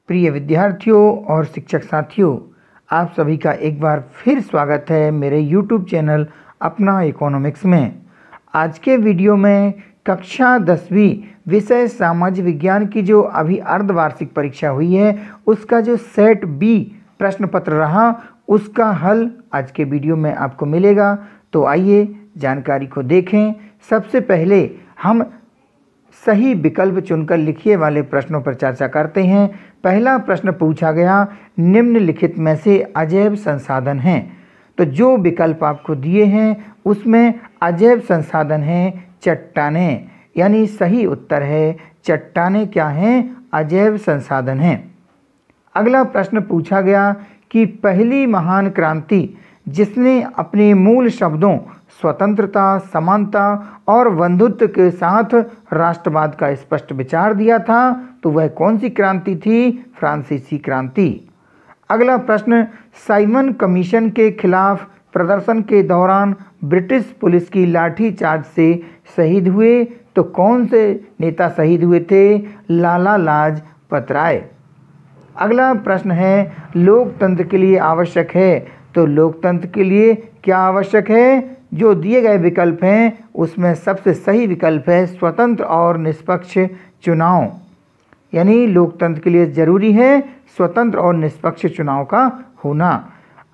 प्रिय विद्यार्थियों और शिक्षक साथियों, आप सभी का एक बार फिर स्वागत है मेरे YouTube चैनल अपना इकोनॉमिक्स में। आज के वीडियो में कक्षा 10वीं विषय सामाजिक विज्ञान की जो अभी अर्धवार्षिक परीक्षा हुई है उसका जो सेट बी प्रश्न पत्र रहा उसका हल आज के वीडियो में आपको मिलेगा। तो आइए जानकारी को देखें। सबसे पहले हम सही विकल्प चुनकर लिखिए वाले प्रश्नों पर चर्चा करते हैं। पहला प्रश्न पूछा गया, निम्नलिखित में से अजैव संसाधन हैं। तो जो विकल्प आपको दिए हैं उसमें अजैव संसाधन हैं चट्टानें, यानी सही उत्तर है चट्टानें क्या हैं? अजैव संसाधन हैं। अगला प्रश्न पूछा गया कि पहली महान क्रांति जिसने अपने मूल शब्दों स्वतंत्रता, समानता और बंधुत्व के साथ राष्ट्रवाद का स्पष्ट विचार दिया था, तो वह कौन सी क्रांति थी? फ्रांसीसी क्रांति। अगला प्रश्न, साइमन कमीशन के खिलाफ प्रदर्शन के दौरान ब्रिटिश पुलिस की लाठीचार्ज से शहीद हुए, तो कौन से नेता शहीद हुए थे? लाला लाजपत राय। अगला प्रश्न है, लोकतंत्र के लिए आवश्यक है, तो लोकतंत्र के लिए क्या आवश्यक है? जो दिए गए विकल्प हैं उसमें सबसे सही विकल्प है स्वतंत्र और निष्पक्ष चुनाव, यानी लोकतंत्र के लिए जरूरी है स्वतंत्र और निष्पक्ष चुनाव का होना।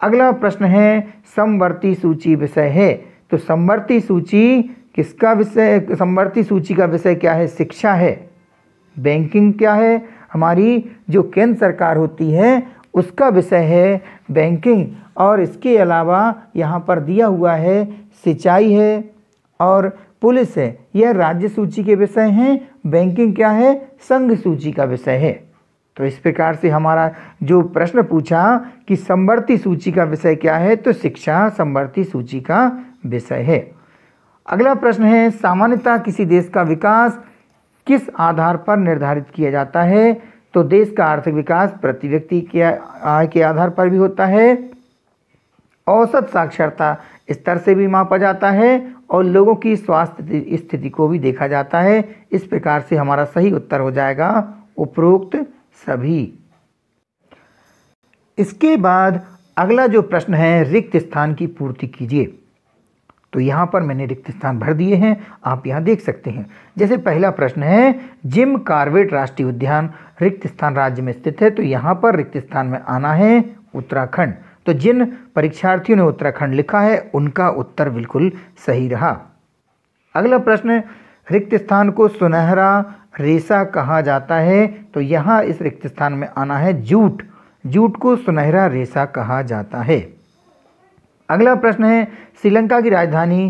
अगला प्रश्न है, समवर्ती सूची विषय है, तो समवर्ती सूची किसका विषय? समवर्ती सूची का विषय क्या है? शिक्षा है। बैंकिंग क्या है? हमारी जो केंद्र सरकार होती है उसका विषय है बैंकिंग। और इसके अलावा यहाँ पर दिया हुआ है सिंचाई है और पुलिस है, यह राज्य सूची के विषय हैं। बैंकिंग क्या है? संघ सूची का विषय है। तो इस प्रकार से हमारा जो प्रश्न पूछा कि समवर्ती सूची का विषय क्या है, तो शिक्षा समवर्ती सूची का विषय है। अगला प्रश्न है, सामान्यतः किसी देश का विकास किस आधार पर निर्धारित किया जाता है? तो देश का आर्थिक विकास प्रति व्यक्ति के आय के आधार पर भी होता है, औसत साक्षरता स्तर से भी मापा जाता है और लोगों की स्वास्थ्य स्थिति को भी देखा जाता है। इस प्रकार से हमारा सही उत्तर हो जाएगा उपरोक्त सभी। इसके बाद अगला जो प्रश्न है, रिक्त स्थान की पूर्ति कीजिए। तो यहाँ पर मैंने रिक्त स्थान भर दिए हैं, आप यहाँ देख सकते हैं। जैसे पहला प्रश्न है, जिम कॉर्बेट राष्ट्रीय उद्यान रिक्त स्थान राज्य में स्थित है, तो यहाँ पर रिक्त स्थान में आना है उत्तराखंड। तो जिन परीक्षार्थियों ने उत्तराखंड लिखा है उनका उत्तर बिल्कुल सही रहा। अगला प्रश्न, रिक्त स्थान को सुनहरा रेशा कहा जाता है, तो यहाँ इस रिक्त स्थान में आना है जूट। जूट को सुनहरा रेशा कहा जाता है। अगला प्रश्न है, श्रीलंका की राजधानी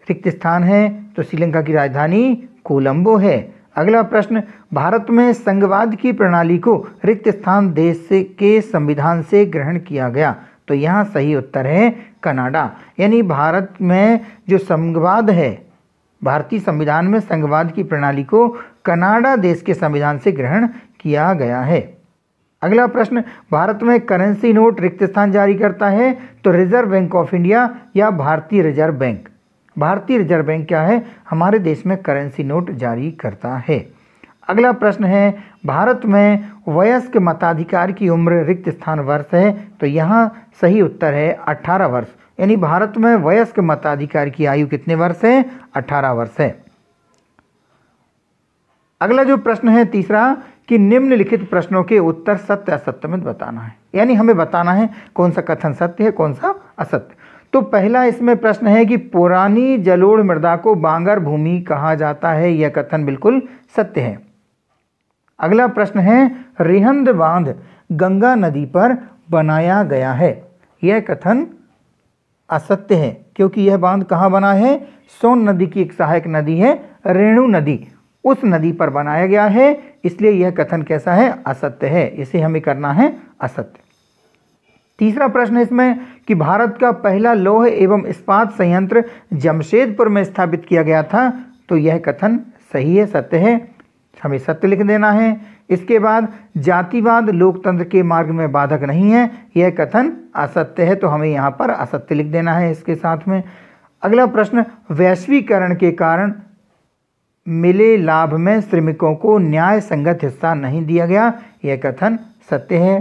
रिक्त स्थान है, तो श्रीलंका की राजधानी कोलंबो है। अगला प्रश्न, भारत में संघवाद की प्रणाली को रिक्त स्थान देश के संविधान से ग्रहण किया गया, तो यहाँ सही उत्तर है कनाडा। यानी भारत में जो संघवाद है, भारतीय संविधान में संघवाद की प्रणाली को कनाडा देश के संविधान से ग्रहण किया गया है। अगला प्रश्न, भारत में करेंसी नोट रिक्त स्थान जारी करता है, तो रिजर्व बैंक ऑफ इंडिया या भारतीय रिजर्व बैंक? भारतीय रिजर्व बैंक क्या है? हमारे देश में करेंसी नोट जारी करता है। अगला प्रश्न है, भारत में वयस्क मताधिकार की उम्र रिक्त स्थान वर्ष है, तो यहाँ सही उत्तर है 18 वर्ष। यानी भारत में वयस्क मताधिकार की आयु कितने वर्ष है? 18 वर्ष है। अगला जो प्रश्न है तीसरा, कि निम्नलिखित प्रश्नों के उत्तर सत्य असत्य में बताना है, यानी हमें बताना है कौन सा कथन सत्य है कौन सा असत्य। तो पहला इसमें प्रश्न है कि पुरानी जलोढ़ मृदा को बांगर भूमि कहा जाता है, यह कथन बिल्कुल सत्य है। अगला प्रश्न है, रिहंद बांध गंगा नदी पर बनाया गया है, यह कथन असत्य है, क्योंकि यह बांध कहाँ बना है? सोन नदी की एक सहायक नदी है रेणु नदी, उस नदी पर बनाया गया है, इसलिए यह कथन कैसा है? असत्य है। इसे हमें करना है असत्य। तीसरा प्रश्न है इसमें कि भारत का पहला लौह एवं इस्पात संयंत्र जमशेदपुर में स्थापित किया गया था, तो यह कथन सही है, सत्य है, हमें सत्य लिख देना है। इसके बाद जातिवाद लोकतंत्र के मार्ग में बाधक नहीं है, यह कथन असत्य है, तो हमें यहाँ पर असत्य लिख देना है इसके साथ में। अगला प्रश्न, वैश्वीकरण के कारण मिले लाभ में श्रमिकों को न्याय संगत हिस्सा नहीं दिया गया, यह कथन सत्य है।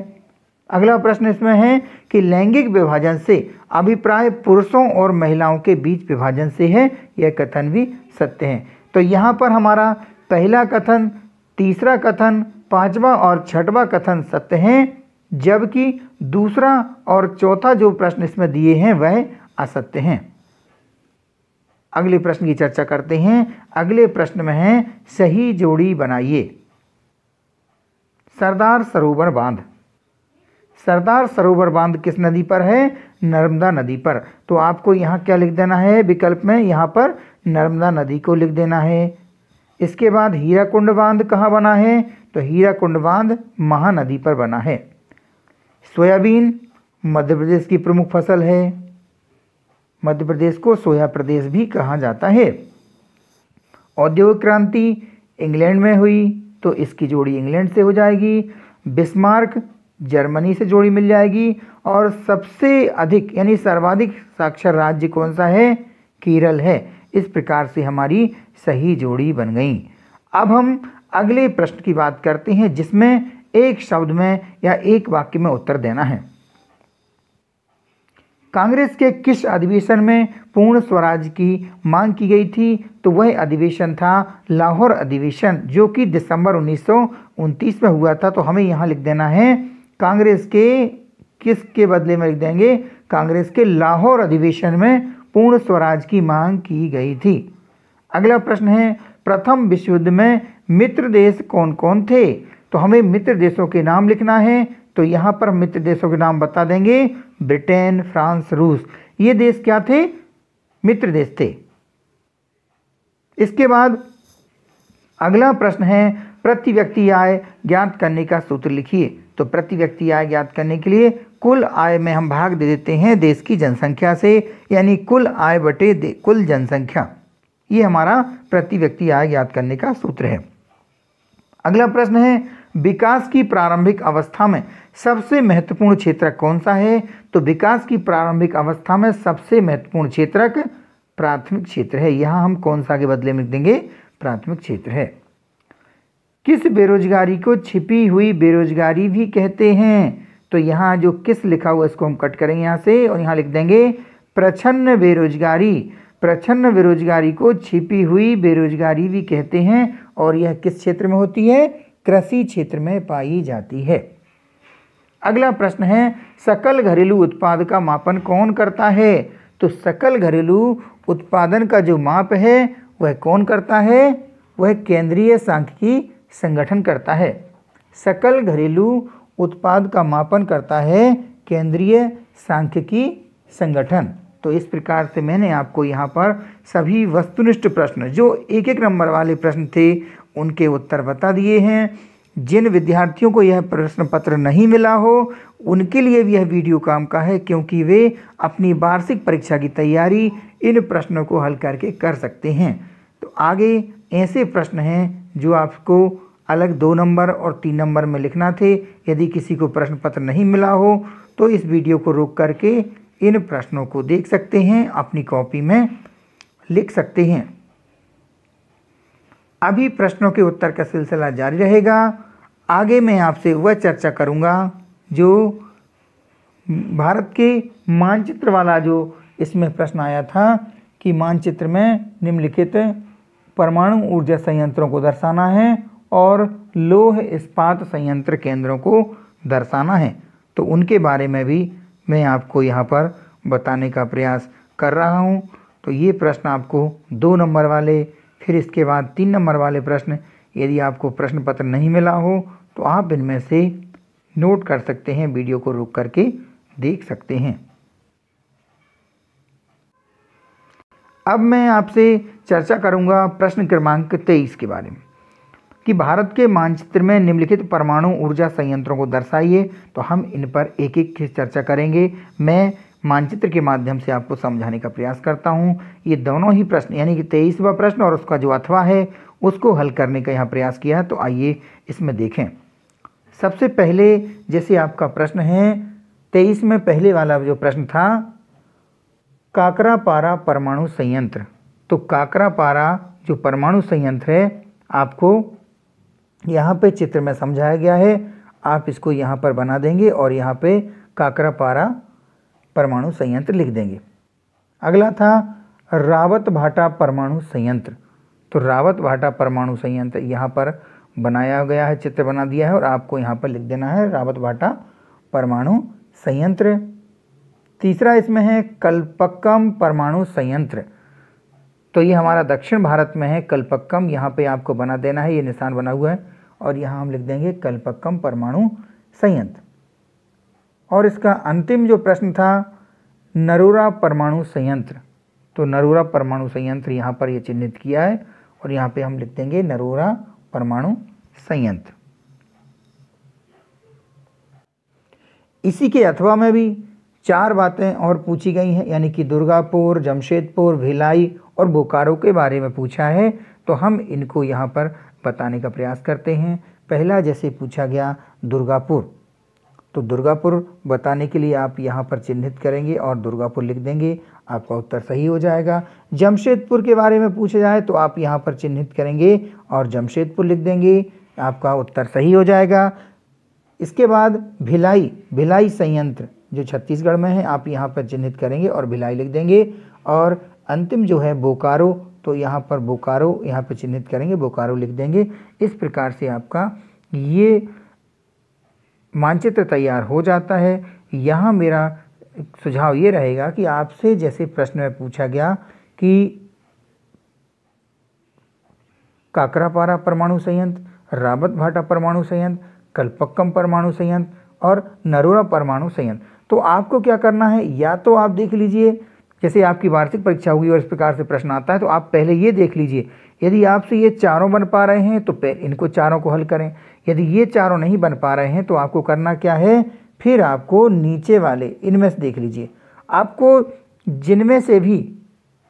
अगला प्रश्न इसमें है कि लैंगिक विभाजन से अभिप्राय पुरुषों और महिलाओं के बीच विभाजन से है, यह कथन भी सत्य है। तो यहाँ पर हमारा पहला कथन, तीसरा कथन, पांचवा और छठवां कथन सत्य हैं, जबकि दूसरा और चौथा जो प्रश्न इसमें दिए हैं वह असत्य हैं। अगले प्रश्न की चर्चा करते हैं। अगले प्रश्न में है सही जोड़ी बनाइए। सरदार सरोवर बांध। सरदार सरोवर बांध किस नदी पर है? नर्मदा नदी पर। तो आपको यहाँ क्या लिख देना है विकल्प में? यहाँ पर नर्मदा नदी को लिख देना है। इसके बाद हीराकुंड बांध कहाँ बना है? तो हीराकुंड बांध महानदी पर बना है। सोयाबीन मध्य प्रदेश की प्रमुख फसल है। मध्य प्रदेश को सोया प्रदेश भी कहा जाता है। औद्योगिक क्रांति इंग्लैंड में हुई, तो इसकी जोड़ी इंग्लैंड से हो जाएगी। बिस्मार्क जर्मनी से जोड़ी मिल जाएगी। और सबसे अधिक यानी सर्वाधिक साक्षर राज्य कौन सा है? केरल है। इस प्रकार से हमारी सही जोड़ी बन गई। अब हम अगले प्रश्न की बात करते हैं, जिसमें एक शब्द में या एक वाक्य में उत्तर देना है। कांग्रेस के किस अधिवेशन में पूर्ण स्वराज की मांग की गई थी? तो वह अधिवेशन था लाहौर अधिवेशन, जो कि दिसंबर 1929 में हुआ था। तो हमें यहाँ लिख देना है कांग्रेस के किसके बदले में लिख देंगे? कांग्रेस के लाहौर अधिवेशन में पूर्ण स्वराज की मांग की गई थी। अगला प्रश्न है प्रथम विश्व युद्ध में मित्र देश कौन कौन थे? तो हमें मित्र देशों के नाम लिखना है। तो यहाँ पर मित्र देशों के नाम बता देंगे, ब्रिटेन, फ्रांस, रूस। ये देश क्या थे? मित्र देश थे। इसके बाद अगला प्रश्न है प्रति व्यक्ति आय ज्ञात करने का सूत्र लिखिए। तो प्रति व्यक्ति आय ज्ञात करने के लिए कुल आय में हम भाग दे देते हैं देश की जनसंख्या से, यानी कुल आय बटे कुल जनसंख्या। ये हमारा प्रति व्यक्ति आय ज्ञात करने का सूत्र है। अगला प्रश्न है विकास की प्रारंभिक अवस्था में सबसे महत्वपूर्ण क्षेत्रक कौन सा है? तो विकास की प्रारंभिक अवस्था में सबसे महत्वपूर्ण क्षेत्रक प्राथमिक क्षेत्र है। यहाँ हम कौन सा के बदले में लिख देंगे? प्राथमिक क्षेत्र है। किस बेरोजगारी को छिपी हुई बेरोजगारी भी कहते हैं? तो यहाँ जो किस लिखा हुआ इसको हम कट करेंगे यहाँ से और यहाँ लिख देंगे प्रच्छन्न बेरोजगारी। प्रच्छन्न बेरोजगारी को छिपी हुई बेरोजगारी भी कहते हैं और यह किस क्षेत्र में होती है? कृषि क्षेत्र में पाई जाती है। अगला प्रश्न है सकल घरेलू उत्पाद का मापन कौन करता है? तो सकल घरेलू उत्पादन का जो माप है वह कौन करता है? वह केंद्रीय सांख्यिकी संगठन करता है। सकल घरेलू उत्पाद का मापन करता है केंद्रीय सांख्यिकी संगठन। तो इस प्रकार से मैंने आपको यहाँ पर सभी वस्तुनिष्ठ प्रश्न जो एक एक नंबर वाले प्रश्न थे उनके उत्तर बता दिए हैं। जिन विद्यार्थियों को यह प्रश्न पत्र नहीं मिला हो उनके लिए भी यह वीडियो काम का है, क्योंकि वे अपनी वार्षिक परीक्षा की तैयारी इन प्रश्नों को हल करके कर सकते हैं। तो आगे ऐसे प्रश्न हैं जो आपको अलग 2 नंबर और 3 नंबर में लिखना थे। यदि किसी को प्रश्न पत्र नहीं मिला हो तो इस वीडियो को रोक करके इन प्रश्नों को देख सकते हैं, अपनी कॉपी में लिख सकते हैं। अभी प्रश्नों के उत्तर का सिलसिला जारी रहेगा। आगे मैं आपसे वह चर्चा करूंगा जो भारत के मानचित्र वाला जो इसमें प्रश्न आया था कि मानचित्र में निम्नलिखित परमाणु ऊर्जा संयंत्रों को दर्शाना है और लौह इस्पात संयंत्र केंद्रों को दर्शाना है। तो उनके बारे में भी मैं आपको यहाँ पर बताने का प्रयास कर रहा हूँ। तो ये प्रश्न आपको 2 नंबर वाले, फिर इसके बाद 3 नंबर वाले प्रश्न, यदि आपको प्रश्न पत्र नहीं मिला हो तो आप इनमें से नोट कर सकते हैं, वीडियो को रोक करके देख सकते हैं। अब मैं आपसे चर्चा करूंगा प्रश्न क्रमांक 23 के बारे में कि भारत के मानचित्र में निम्नलिखित परमाणु ऊर्जा संयंत्रों को दर्शाइए। तो हम इन पर एक एक की चर्चा करेंगे। मैं मानचित्र के माध्यम से आपको समझाने का प्रयास करता हूं। ये दोनों ही प्रश्न यानी कि 23वां प्रश्न और उसका जो अथवा है उसको हल करने का यहाँ प्रयास किया। तो आइए इसमें देखें। सबसे पहले जैसे आपका प्रश्न है 23 में पहले वाला जो प्रश्न था काकरापारा परमाणु संयंत्र। तो काकरापारा जो परमाणु संयंत्र है आपको यहाँ पे चित्र में समझाया गया है। आप इसको यहाँ पर बना देंगे और यहाँ पे काकरापारा परमाणु संयंत्र लिख देंगे। अगला था रावतभाटा परमाणु संयंत्र। तो रावतभाटा परमाणु संयंत्र यहाँ पर बनाया गया है, चित्र बना दिया है और आपको यहाँ पर लिख देना है रावतभाटा परमाणु संयंत्र। तीसरा इसमें है कल्पक्कम परमाणु संयंत्र। तो ये हमारा दक्षिण भारत में है कल्पक्कम, यहाँ पे आपको बना देना है, ये निशान बना हुआ है और यहाँ हम लिख देंगे कल्पक्कम परमाणु संयंत्र। और इसका अंतिम जो प्रश्न था नरोरा परमाणु संयंत्र। तो नरोरा परमाणु संयंत्र यहाँ पर ये चिन्हित किया है और यहाँ पे हम लिख देंगे नरोरा परमाणु संयंत्र। इसी के अथवा में भी 4 बातें और पूछी गई हैं, यानी कि दुर्गापुर, जमशेदपुर, भिलाई और बोकारो के बारे में पूछा है। तो हम इनको यहाँ पर बताने का प्रयास करते हैं। पहला जैसे पूछा गया दुर्गापुर, तो दुर्गापुर बताने के लिए आप यहाँ पर चिन्हित करेंगे और दुर्गापुर लिख देंगे, आपका उत्तर सही हो जाएगा। जमशेदपुर के बारे में पूछा जाए तो आप यहाँ पर चिन्हित करेंगे और जमशेदपुर लिख देंगे, आपका उत्तर सही हो जाएगा। इसके बाद भिलाई संयंत्र जो छत्तीसगढ़ में है, आप यहाँ पर चिन्हित करेंगे और भिलाई लिख देंगे। और अंतिम जो है बोकारो, तो यहाँ पर बोकारो यहाँ पर चिन्हित करेंगे, बोकारो लिख देंगे। इस प्रकार से आपका ये मानचित्र तैयार हो जाता है। यहाँ मेरा सुझाव ये रहेगा कि आपसे जैसे प्रश्न में पूछा गया कि काकरापारा परमाणु संयंत्र, रावतभाटा परमाणु संयंत्र, कल्पक्कम परमाणु संयंत्र और नरोरा परमाणु संयंत्र, तो आपको क्या करना है, या तो आप देख लीजिए जैसे आपकी वार्षिक परीक्षा हुई और इस प्रकार से प्रश्न आता है तो आप पहले ये देख लीजिए, यदि आपसे ये चारों बन पा रहे हैं तो इनको चारों को हल करें। यदि ये चारों नहीं बन पा रहे हैं तो आपको करना क्या है, फिर आपको नीचे वाले इनमें से देख लीजिए, आपको जिनमें से भी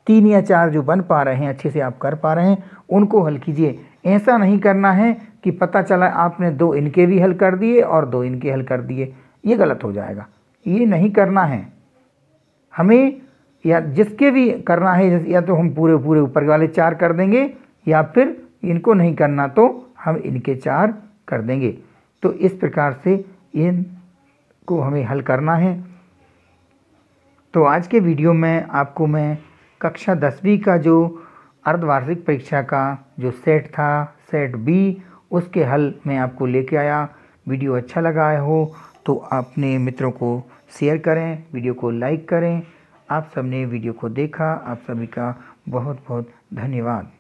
3 या 4 जो बन पा रहे हैं, अच्छे से आप कर पा रहे हैं, उनको हल कीजिए। ऐसा नहीं करना है कि पता चला आपने 2 इनके भी हल कर दिए और 2 इनके हल कर दिए, ये गलत हो जाएगा। ये नहीं करना है हमें, या जिसके भी करना है या तो हम पूरे ऊपर वाले 4 कर देंगे या फिर इनको नहीं करना तो हम इनके 4 कर देंगे। तो इस प्रकार से इनको हमें हल करना है। तो आज के वीडियो में आपको मैं कक्षा 10वीं का जो अर्धवार्षिक परीक्षा का जो सेट था, सेट बी, उसके हल मैं आपको लेके आया। वीडियो अच्छा लगा हो तो अपने मित्रों को शेयर करें, वीडियो को लाइक करें। आप सबने वीडियो को देखा, आप सभी का बहुत बहुत धन्यवाद।